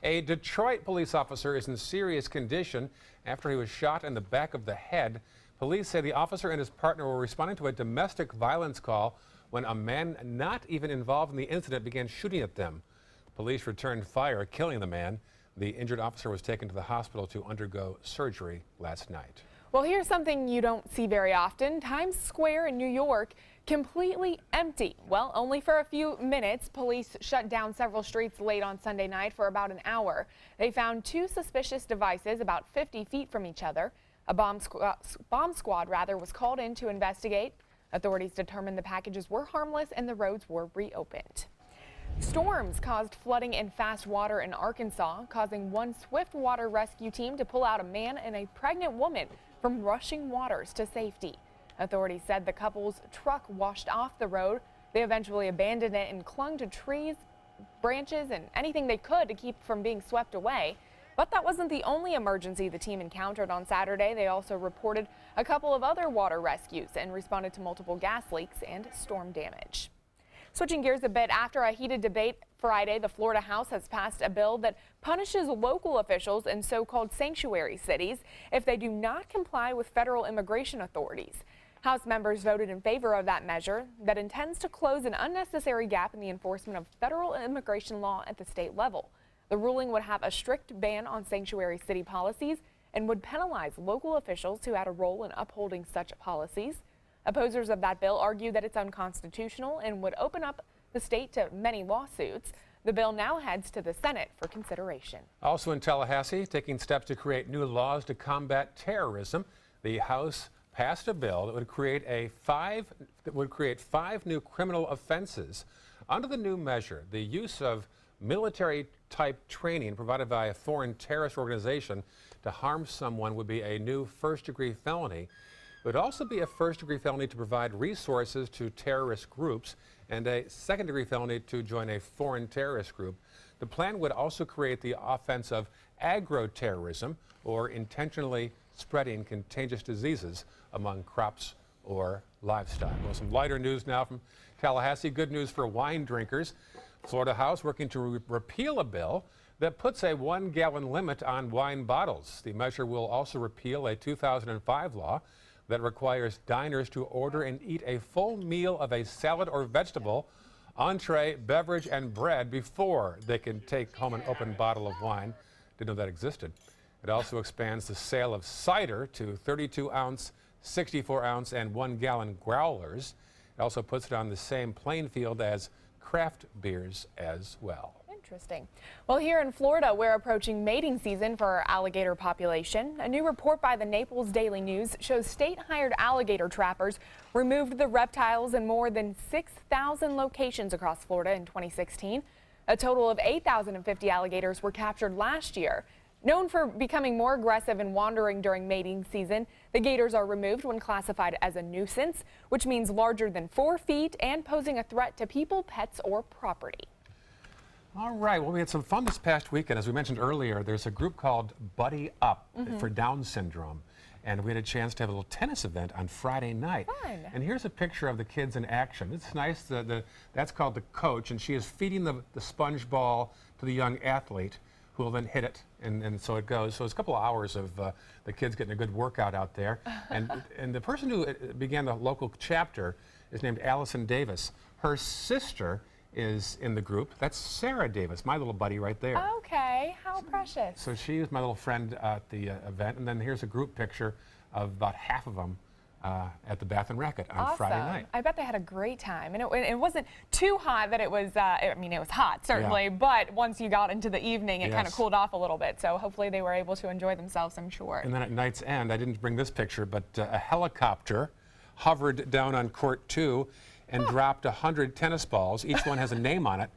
A Detroit police officer is in serious condition after he was shot in the back of the head. Police say the officer and his partner were responding to a domestic violence call when a man not even involved in the incident began shooting at them. Police returned fire, killing the man. The injured officer was taken to the hospital to undergo surgery last night. Well, here's something you don't see very often. Times Square in New York completely empty. Well, only for a few minutes. Police shut down several streets late on Sunday night for about an hour. They found two suspicious devices about 50 feet from each other. A bomb squad was called in to investigate. Authorities determined the packages were harmless and the roads were reopened. Storms caused flooding and fast water in Arkansas, causing one swift water rescue team to pull out a man and a pregnant woman from rushing waters to safety. Authorities said the couple's truck washed off the road. They eventually abandoned it and clung to trees, branches, and anything they could to keep from being swept away. But that wasn't the only emergency the team encountered on Saturday. They also reported a couple of other water rescues and responded to multiple gas leaks and storm damage. Switching gears a bit, after a heated debate Friday, the Florida House has passed a bill that punishes local officials in so-called sanctuary cities if they do not comply with federal immigration authorities. House members voted in favor of that measure that intends to close an unnecessary gap in the enforcement of federal immigration law at the state level. The ruling would have a strict ban on sanctuary city policies and would penalize local officials who had a role in upholding such policies. Opposers of that bill argue that it's unconstitutional and would open up the state to many lawsuits. The bill now heads to the Senate for consideration. Also in Tallahassee, taking steps to create new laws to combat terrorism, the House passed a bill that would create five new criminal offenses. Under the new measure, the use of military-type training provided by a foreign terrorist organization to harm someone would be a new first-degree felony. It would also be a first-degree felony to provide resources to terrorist groups and a second-degree felony to join a foreign terrorist group. The plan would also create the offense of agroterrorism, or intentionally spreading contagious diseases among crops or livestock. Well, some lighter news now from Tallahassee. Good news for wine drinkers. Florida House working to repeal a bill that puts a 1-gallon limit on wine bottles. The measure will also repeal a 2005 law that requires diners to order and eat a full meal of a salad or vegetable, entree, beverage, and bread before they can take home an open bottle of wine. Didn't know that existed. It also expands the sale of cider to 32-ounce, 64-ounce, and 1-gallon growlers. It also puts it on the same playing field as craft beers as well. Interesting. Well, here in Florida, we're approaching mating season for our alligator population. A new report by the Naples Daily News shows state-hired alligator trappers removed the reptiles in more than 6,000 locations across Florida in 2016. A total of 8,050 alligators were captured last year. Known for becoming more aggressive and wandering during mating season, the gators are removed when classified as a nuisance, which means larger than 4 feet and posing a threat to people, pets, or property. All right, well, we had some fun this past weekend. As we mentioned earlier, there's a group called Buddy Up for Down syndrome. And we had a chance to have a little tennis event on Friday night. Fun. And here's a picture of the kids in action. It's nice. That's called the coach, and she is feeding the sponge ball to the young athlete, who will then hit it, and so it goes. So it's a couple of hours of the kids getting a good workout out there. And the person who began the local chapter is named Allison Davis. Her sister is in the group. That's Sarah Davis, my little buddy right there. Okay, how precious. So she was my little friend at the event, and then here's a group picture of about half of them at the Bath and Racket on Friday night. I bet they had a great time, and it wasn't too hot that it was. I mean, it was hot certainly, but once you got into the evening, it kind of cooled off a little bit. So hopefully they were able to enjoy themselves, I'm sure. And then at night's end, I didn't bring this picture, but a helicopter hovered down on court 2 and dropped 100 tennis balls. Each one has a name on it.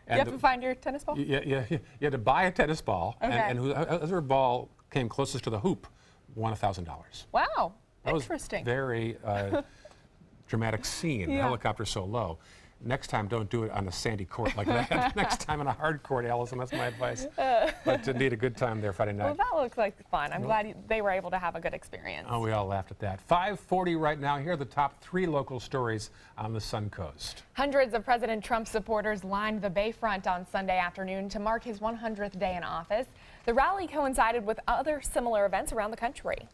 And you have to find your tennis ball? You had to buy a tennis ball, and whoever ball came closest to the hoop won $1,000. Wow, that interesting. Was very dramatic scene. The helicopter so low. Next time, don't do it on a sandy court like that. Next time on a hard court, Allison, that's my advice. But indeed, a good time there Friday night. Well, that looks like fun. I'm glad they were able to have a good experience. Oh, we all laughed at that. 5:40 right now. Here are the top 3 local stories on the Suncoast. Hundreds of President Trump supporters lined the Bayfront on Sunday afternoon to mark his 100th day in office. The rally coincided with other similar events around the country.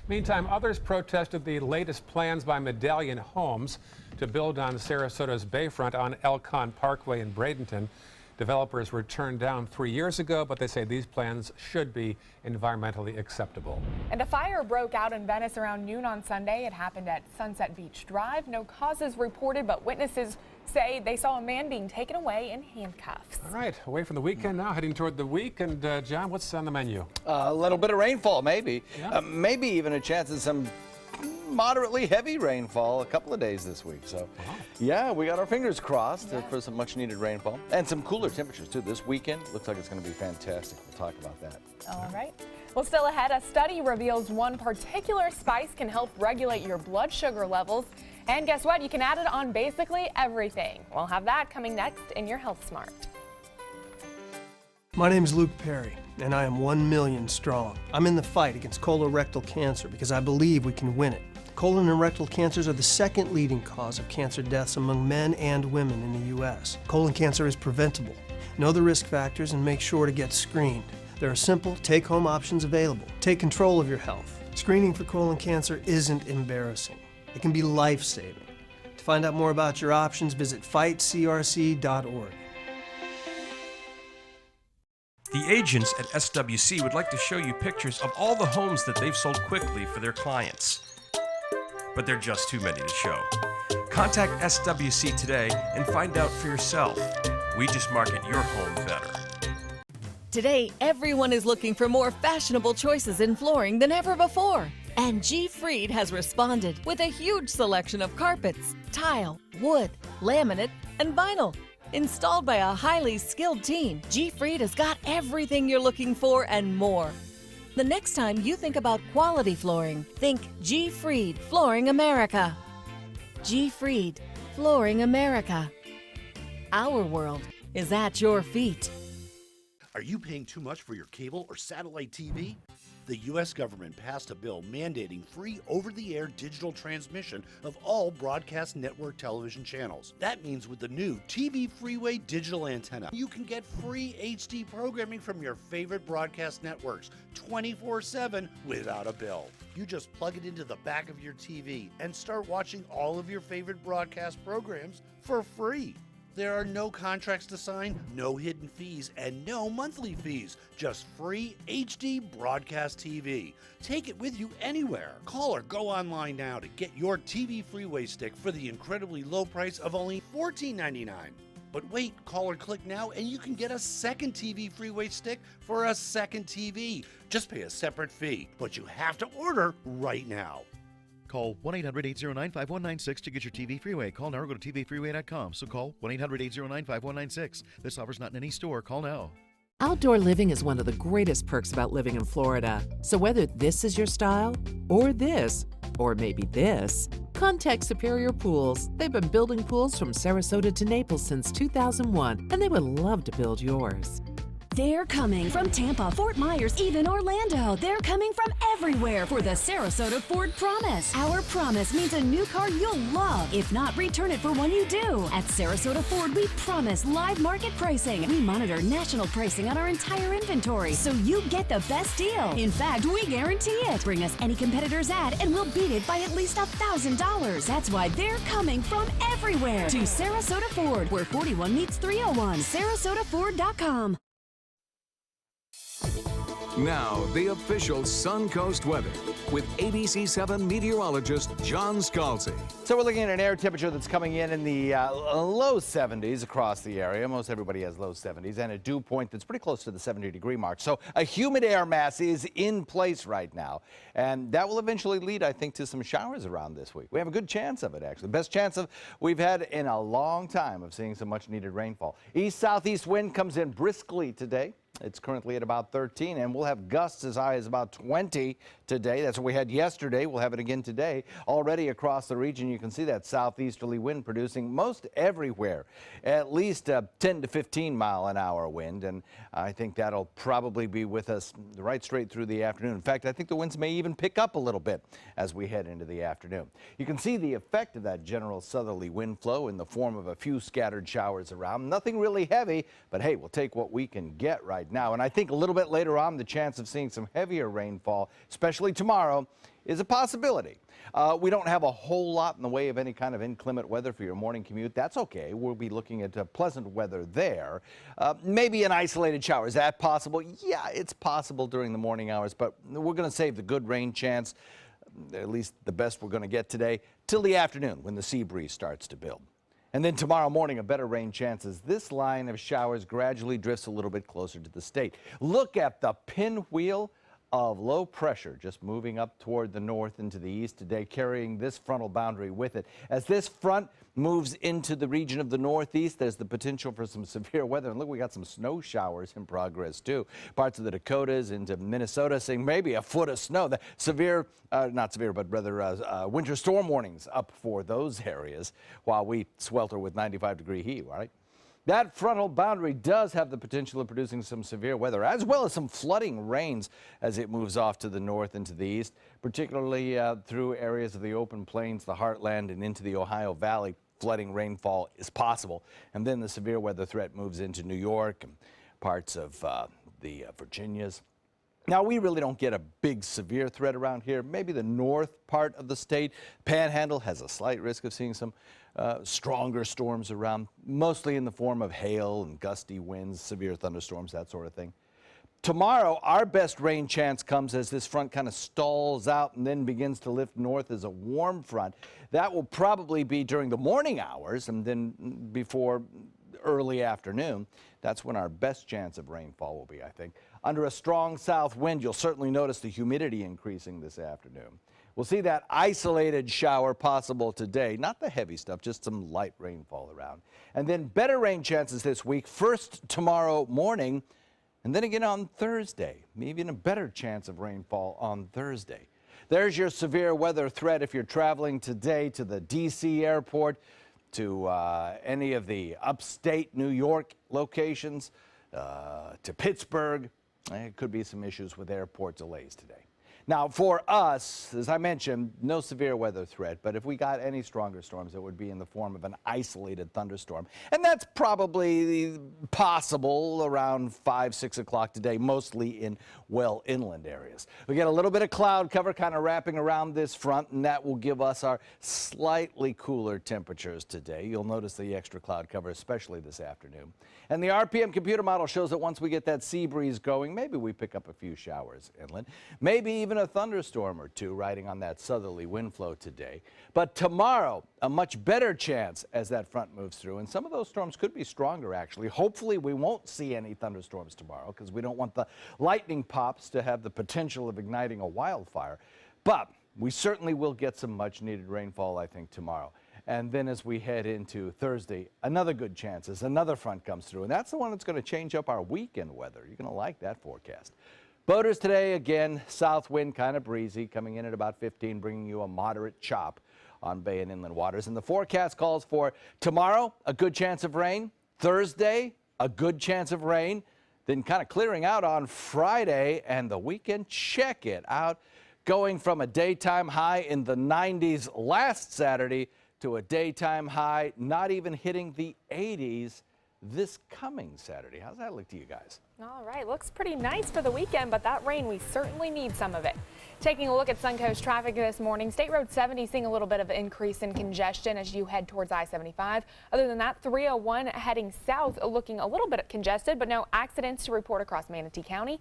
Meantime, others protested the latest plans by Medallion Homes to build on Sarasota's Bayfront on Elkhorn Parkway in Bradenton. Developers were turned down 3 years ago, but they say these plans should be environmentally acceptable. And a fire broke out in Venice around noon on Sunday. It happened at Sunset Beach Drive. No causes reported, but witnesses say they saw a man being taken away in handcuffs. All right, away from the weekend now, heading toward the week. And John, what's on the menu? A little bit of rainfall, maybe. Yeah. Maybe even a chance of some moderately heavy rainfall a couple of days this week. So, yeah, we got our fingers crossed for some much needed rainfall and some cooler temperatures too this weekend. Looks like it's going to be fantastic. We'll talk about that. All right. Well, still ahead, a study reveals one particular spice can help regulate your blood sugar levels. And guess what? You can add it on basically everything. We'll have that coming next in your Health Smart. My name is Luke Perry, and I am 1 million strong. I'm in the fight against colorectal cancer because I believe we can win it. Colon and rectal cancers are the second leading cause of cancer deaths among men and women in the U.S. Colon cancer is preventable. Know the risk factors and make sure to get screened. There are simple, take-home options available. Take control of your health. Screening for colon cancer isn't embarrassing. It can be life-saving. To find out more about your options, visit fightcrc.org. The agents at SWC would like to show you pictures of all the homes that they've sold quickly for their clients. But they're just too many to show. Contact SWC today and find out for yourself. We just market your home better. Today, everyone is looking for more fashionable choices in flooring than ever before. And G. Fried has responded with a huge selection of carpets, tile, wood, laminate, and vinyl. Installed by a highly skilled team, G. Fried has got everything you're looking for and more. The next time you think about quality flooring, think G. Fried Flooring America. G. Fried Flooring America. Our world is at your feet. Are you paying too much for your cable or satellite TV? The U.S. government passed a bill mandating free over-the-air digital transmission of all broadcast network television channels. That means with the new TV Freeway digital antenna, you can get free HD programming from your favorite broadcast networks 24/7 without a bill. You just plug it into the back of your TV and start watching all of your favorite broadcast programs for free. There are no contracts to sign, no hidden fees, and no monthly fees. Just free HD broadcast TV. Take it with you anywhere. Call or go online now to get your TV Freeway stick for the incredibly low price of only $14.99. But wait, call or click now and you can get a second TV Freeway stick for a second TV. Just pay a separate fee, but you have to order right now. Call 1-800-809-5196 to get your TV Freeway. Call now or go to tvfreeway.com. So call 1-800-809-5196. This offer's not in any store. Call now. Outdoor living is one of the greatest perks about living in Florida. So whether this is your style, or this, or maybe this, contact Superior Pools. They've been building pools from Sarasota to Naples since 2001, and they would love to build yours. They're coming from Tampa, Fort Myers, even Orlando. They're coming from everywhere for the Sarasota Ford Promise. Our promise means a new car you'll love. If not, return it for one you do. At Sarasota Ford, we promise live market pricing. We monitor national pricing on our entire inventory, so you get the best deal. In fact, we guarantee it. Bring us any competitor's ad, and we'll beat it by at least $1,000. That's why they're coming from everywhere to Sarasota Ford, where 41 meets 301. SarasotaFord.com. Now, the official Suncoast weather with ABC 7 meteorologist John Scalzi. So we're looking at an air temperature that's coming in the low 70s across the area. Most everybody has low 70s, and a dew point that's pretty close to the 70-degree mark. So a humid air mass is in place right now, and that will eventually lead, I think, to some showers around this week. We have a good chance of it, actually. Best chance of we've had in a long time of seeing some much-needed rainfall. East-southeast wind comes in briskly today. It's currently at about 13, and we'll have gusts as high as about 20 today. That's what we had yesterday. We'll have it again today. Already across the region, you can see that southeasterly wind producing most everywhere, at least a 10 to 15 mile an hour wind, and I think that'll probably be with us right straight through the afternoon. In fact, I think the winds may even pick up a little bit as we head into the afternoon. You can see the effect of that general southerly wind flow in the form of a few scattered showers around. Nothing really heavy, but hey, we'll take what we can get right now. And I think a little bit later on, the chance of seeing some heavier rainfall, especially tomorrow, is a possibility. We don't have a whole lot in the way of any kind of inclement weather for your morning commute. That's okay. We'll be looking at pleasant weather there. Maybe an isolated shower. Is that possible? Yeah, it's possible during the morning hours, but we're going to save the good rain chance, at least the best we're going to get today, till the afternoon when the sea breeze starts to build. And then tomorrow morning, a better rain chance as this line of showers gradually drifts a little bit closer to the state. Look at the pinwheel of low pressure just moving up toward the north and to the east today, carrying this frontal boundary with it. As this front moves into the region of the northeast, there's the potential for some severe weather. And look, we got some snow showers in progress, too. Parts of the Dakotas into Minnesota seeing maybe a foot of snow. The severe, not severe, but rather winter storm warnings up for those areas while we swelter with 95-degree heat, right? That frontal boundary does have the potential of producing some severe weather, as well as some flooding rains as it moves off to the north and to the east, particularly through areas of the open plains, the heartland, and into the Ohio Valley. Flooding rainfall is possible. And then the severe weather threat moves into New York and parts of the Virginias. Now, we really don't get a big severe threat around here. Maybe the north part of the state, Panhandle, has a slight risk of seeing some stronger storms around, mostly in the form of hail and gusty winds, severe thunderstorms, that sort of thing. Tomorrow, our best rain chance comes as this front kind of stalls out and then begins to lift north as a warm front. That will probably be during the morning hours and then before early afternoon. That's when our best chance of rainfall will be, I think. Under a strong south wind, you'll certainly notice the humidity increasing this afternoon. We'll see that isolated shower possible today. Not the heavy stuff, just some light rainfall around. And then better rain chances this week, first tomorrow morning, and then again on Thursday. Maybe even a better chance of rainfall on Thursday. There's your severe weather threat if you're traveling today to the D.C. airport, to any of the upstate New York locations, to Pittsburgh. There could be some issues with airport delays today. Now, for us, as I mentioned, no severe weather threat, but if we got any stronger storms, it would be in the form of an isolated thunderstorm. And that's probably possible around 5, 6 o'clock today, mostly in well inland areas. We get a little bit of cloud cover kind of wrapping around this front, and that will give us our slightly cooler temperatures today. You'll notice the extra cloud cover, especially this afternoon. And the RPM computer model shows that once we get that sea breeze going, maybe we pick up a few showers inland, maybe even a thunderstorm or two riding on that southerly wind flow today. But tomorrow, a much better chance as that front moves through, and some of those storms could be stronger, actually. Hopefully, we won't see any thunderstorms tomorrow because we don't want the lightning pops to have the potential of igniting a wildfire. But we certainly will get some much-needed rainfall, I think, tomorrow. And then as we head into Thursday, another good chance as another front comes through. And that's the one that's going to change up our weekend weather. You're going to like that forecast. Boaters today, again, south wind kind of breezy, coming in at about 15, bringing you a moderate chop on bay and inland waters. And the forecast calls for tomorrow, a good chance of rain. Thursday, a good chance of rain. Then kind of clearing out on Friday, and the weekend, check it out. Going from a daytime high in the 90s last Saturday to a daytime high not even hitting the 80s this coming Saturday. How's that look to you guys? All right, looks pretty nice for the weekend, but that rain, we certainly need some of it. Taking a look at Suncoast traffic this morning, State Road 70 seeing a little bit of increase in congestion as you head towards I-75. Other than that, 301 heading south looking a little bit congested, but no accidents to report across Manatee County.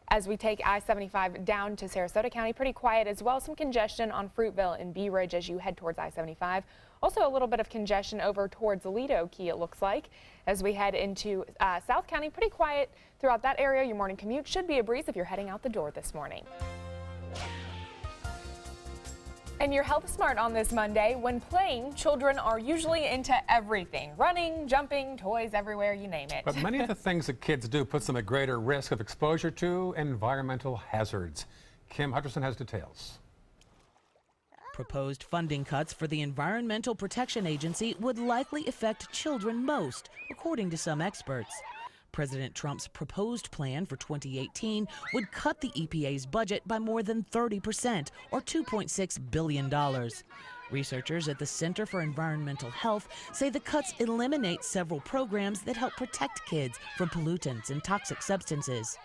As we take I-75 down to Sarasota County, pretty quiet as well. Some congestion on Fruitville and Bee Ridge as you head towards I-75. Also a little bit of congestion over towards Lido Key, it looks like. As we head into South County, pretty quiet throughout that area. Your morning commute should be a breeze if you're heading out the door this morning. And your Health Smart on this Monday. When playing, children are usually into everything. Running, jumping, toys everywhere, you name it. But many of the things that kids do puts them at greater risk of exposure to environmental hazards. Kim Hutcherson has details. Proposed funding cuts for the Environmental Protection Agency would likely affect children most, according to some experts. President Trump's proposed plan for 2018 would cut the EPA's budget by more than 30%, or $2.6 billion. Researchers at the Center for Environmental Health say the cuts eliminate several programs that help protect kids from pollutants and toxic substances.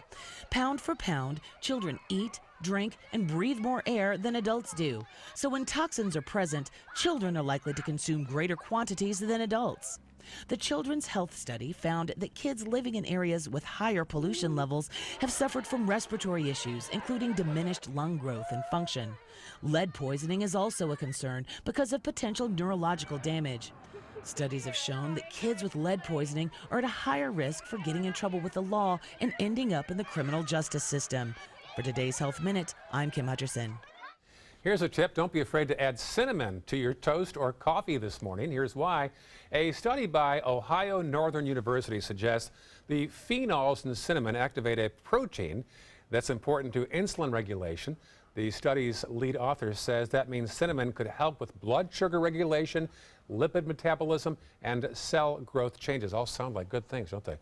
Pound for pound, children eat, drink, and breathe more air than adults do. So when toxins are present, children are likely to consume greater quantities than adults. The Children's Health Study found that kids living in areas with higher pollution levels have suffered from respiratory issues, including diminished lung growth and function. Lead poisoning is also a concern because of potential neurological damage. Studies have shown that kids with lead poisoning are at a higher risk for getting in trouble with the law and ending up in the criminal justice system. For today's Health Minute, I'm Kim Hutcherson. Here's a tip. Don't be afraid to add cinnamon to your toast or coffee this morning. Here's why. A study by Ohio Northern University suggests the phenols in cinnamon activate a protein that's important to insulin regulation. The study's lead author says that means cinnamon could help with blood sugar regulation, lipid metabolism, and cell growth changes. All sound like good things, don't they?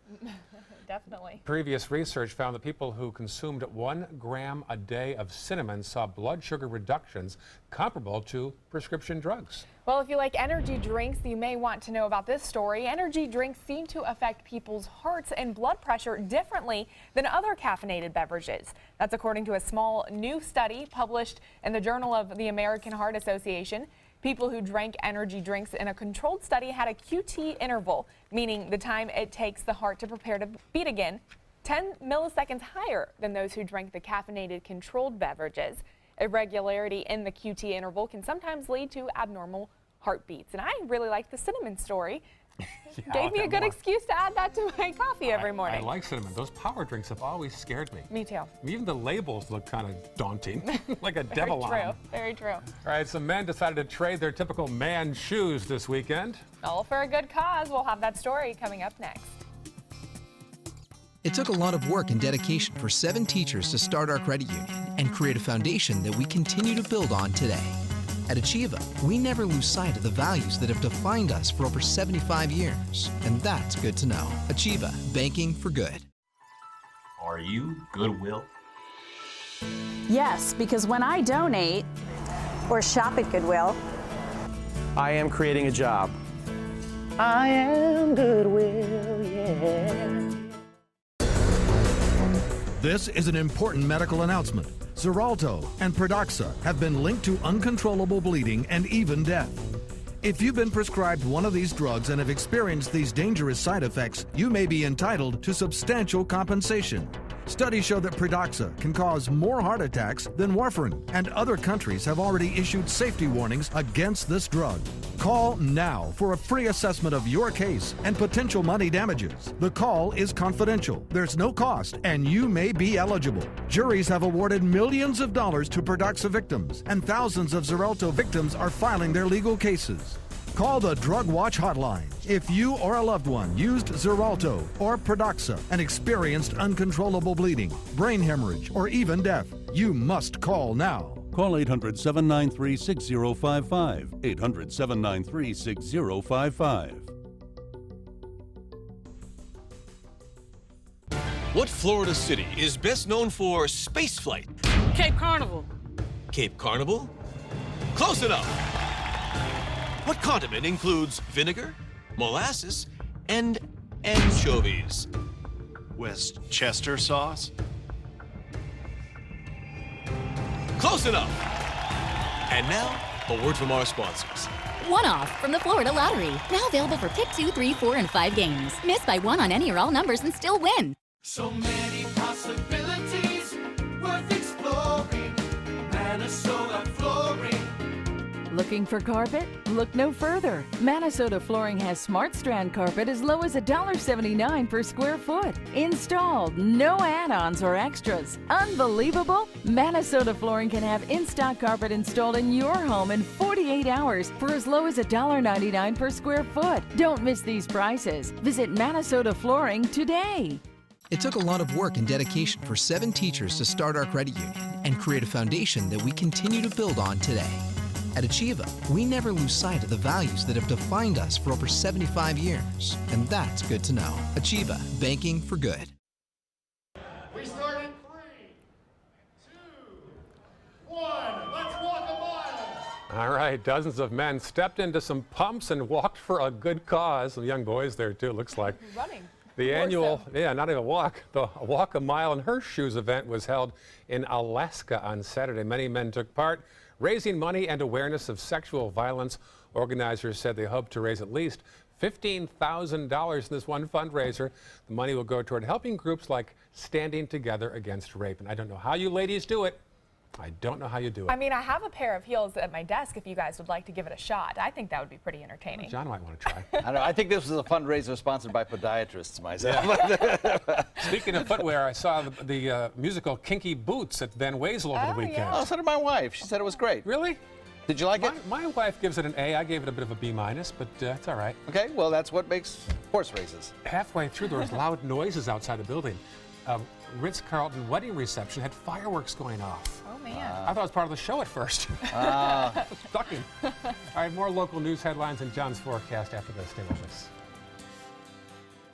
Definitely. Previous research found that people who consumed 1 gram a day of cinnamon saw blood sugar reductions comparable to prescription drugs. Well, if you like energy drinks, you may want to know about this story. Energy drinks seem to affect people's hearts and blood pressure differently than other caffeinated beverages. That's according to a small new study published in the Journal of the American Heart Association. People who drank energy drinks in a controlled study had a QT interval, meaning the time it takes the heart to prepare to beat again, 10 milliseconds higher than those who drank the caffeinated controlled beverages. Irregularity in the QT interval can sometimes lead to abnormal heartbeats. And I really like the cinnamon story. Gave me a good excuse to add that to my coffee every morning. I like cinnamon. Those power drinks have always scared me. Me too. Even the labels look kind of daunting, like a devil on them. Very true. All right, some men decided to trade their typical man shoes this weekend. All for a good cause. We'll have that story coming up next. It took a lot of work and dedication for 7 teachers to start our credit union and create a foundation that we continue to build on today. At Achieva, we never lose sight of the values that have defined us for over 75 years, and that's good to know. Achieva, banking for good. Are you Goodwill? Yes, because when I donate or shop at Goodwill, I am creating a job. I am Goodwill, yeah. This is an important medical announcement. Xarelto and Pradaxa have been linked to uncontrollable bleeding and even death. If you've been prescribed one of these drugs and have experienced these dangerous side effects, you may be entitled to substantial compensation. Studies show that Pradaxa can cause more heart attacks than warfarin, and other countries have already issued safety warnings against this drug. Call now for a free assessment of your case and potential money damages. The call is confidential, there's no cost, and you may be eligible. Juries have awarded millions of dollars to Pradaxa victims, and thousands of Xarelto victims are filing their legal cases. Call the Drug Watch hotline if you or a loved one used Xarelto or Pradaxa and experienced uncontrollable bleeding, brain hemorrhage, or even death. You must call now. Call 800-793-6055. 800-793-6055. What Florida city is best known for spaceflight? Cape Carnival. Cape Carnival? Close enough. What condiment includes vinegar, molasses, and anchovies? Westchester sauce? Close enough. And now, a word from our sponsors. One-off from the Florida Lottery. Now available for pick 2, 3, 4, and 5 games. Miss by 1 on any or all numbers and still win. So many possibilities worth exploring. Minnesota Flooring. Look Looking for carpet? Look no further. Minnesota Flooring has Smart Strand carpet as low as $1.79 per square foot. Installed, no add-ons or extras. Unbelievable? Minnesota Flooring can have in-stock carpet installed in your home in 48 hours for as low as $1.99 per square foot. Don't miss these prices. Visit Minnesota Flooring today. It took a lot of work and dedication for 7 teachers to start our credit union and create a foundation that we continue to build on today. At Achieva, we never lose sight of the values that have defined us for over 75 years, and that's good to know. Achieva, banking for good. We start in 3, 2, 1. Let's walk a mile. All right, dozens of men stepped into some pumps and walked for a good cause. Some young boys there too, it looks like. Running. The annual, not even a walk, the Walk a Mile in Her Shoes event was held in Alaska on Saturday. Many men took part, raising money and awareness of sexual violence. Organizers said they hope to raise at least $15,000 in this one fundraiser. The money will go toward helping groups like Standing Together Against Rape. And I don't know how you ladies do it. I don't know how you do it. I mean, I have a pair of heels at my desk if you guys would like to give it a shot. I think that would be pretty entertaining. John might want to try. I don't know. I think this was a fundraiser sponsored by podiatrists myself. Yeah. Speaking of footwear, I saw the musical Kinky Boots at Van Wezel over the weekend. Yeah. Oh, so did my wife. She said it was great. Really? Did you like it? My wife gives it an A. I gave it a bit of a B-, but it's all right. Okay, well, that's what makes horse races. Halfway through, there was loud noises outside the building. Ritz-Carlton wedding reception had fireworks going off. Oh, man. I thought it was part of the show at first. Shocking. All right, more local news headlines and John's forecast after this. Stay with us.